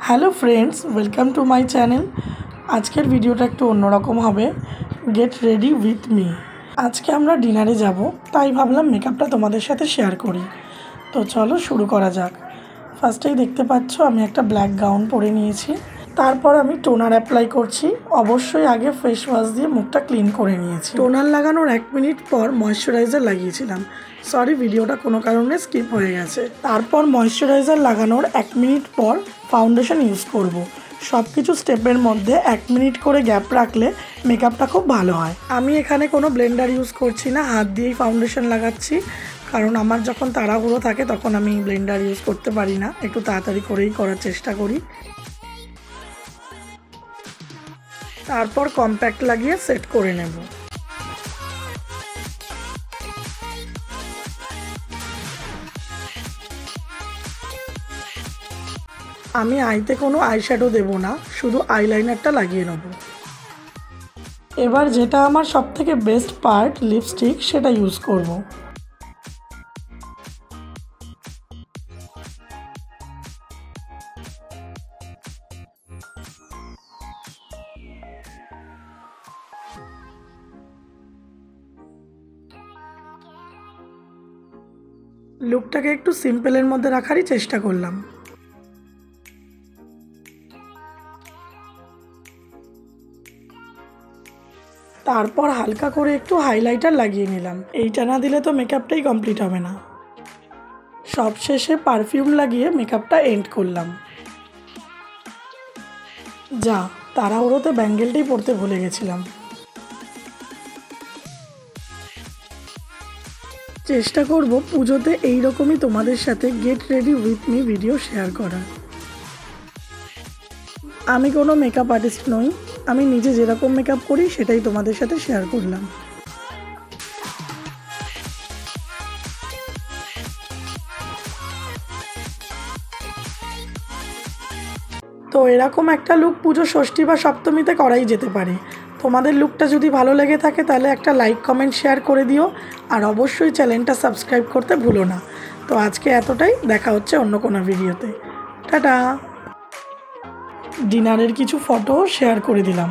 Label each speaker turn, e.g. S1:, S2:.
S1: Hello friends, welcome to my channel. আজকের ভিডিওটা একটু অন্যরকম হবে। Get ready with me. আজকে আমরা ডিনারে যাব, তাই ভাবলাম মেকআপটা তোমাদের সাথে শেয়ার করি। তো চলো শুরু করা যাক। ফার্স্টেই দেখতে পাচ্ছ আমি একটা ব্ল্যাক গাউন পরে নিয়েছি। তারপর আমি টোনার অ্যাপ্লাই করছি। অবশ্যই আগে ফেস ওয়াশ দিয়ে মুখটা ক্লিন করে নিয়েছি। টোনার লাগানোর 1 মিনিট পর ময়শ্চারাইজার লাগিয়েছিলাম। সরি, ভিডিওটা কোনো কারণে স্কিপ হয়ে গেছে। তারপর ময়শ্চারাইজার লাগানোর 1 মিনিট পর ফাউন্ডেশন ইউজ করব। সব কিছু স্টেপের মধ্যে 1 মিনিট করে গ্যাপ রাখলে মেকআপটা খুব ভালো হয়। আমি এখানে কোনো ব্লেন্ডার ইউজ করছি না, হাত দিয়েই ফাউন্ডেশন লাগাচ্ছি। কারণ আমার যখন তাড়াহুড়ো থাকে তখন আমি ব্লেন্ডার ইউজ করতে পারি না, একটু তাড়াতাড়ি করেই করার চেষ্টা করি। তারপর কম্প্যাক্ট লাগিয়ে সেট করে নেব। আমি আইতে কোনো আইশ্যাডো দেব না, শুধু আইলাইনারটা লাগিয়ে নেব। এবার যেটা আমার সবথেকে বেস্ট পার্ট, লিপস্টিক, সেটা ইউজ করব। লুকটাকে একটু সিম্পলের মধ্যে রাখারই চেষ্টা করলাম। তারপর হালকা করে একটু হাইলাইটার লাগিয়ে নিলাম। এইটা না দিলে তো মেকআপটাই কমপ্লিট হবে না। সবশেষে পারফিউম লাগিয়ে মেকআপটা এন্ড করলাম। যা, তাড়াহুড়োতে ব্যাঙ্গেলটাই পরতে ভুলে গেছিলাম। চেষ্টা করব পুজোতে এইরকমই তোমাদের সাথে get ready with me video share করার। আমি কোনো মেকআপ আর্টিস্ট নই, আমি নিজে যেরকম মেকআপ করি সেটাই তোমাদের সাথে শেয়ার করলাম। তো এরকম একটা লুক পুজো ষষ্ঠী বা সপ্তমীতে করাই যেতে পারে। তোমাদের লুকটা যদি ভালো লেগে থাকে তাহলে একটা লাইক, কমেন্ট, শেয়ার করে দিও। আর অবশ্যই চ্যানেলটা সাবস্ক্রাইব করতে ভুলো না। তো আজকে এতটাই, দেখা হচ্ছে অন্য কোনো ভিডিওতে। টাটা। ডিনারের কিছু ফটো শেয়ার করে দিলাম।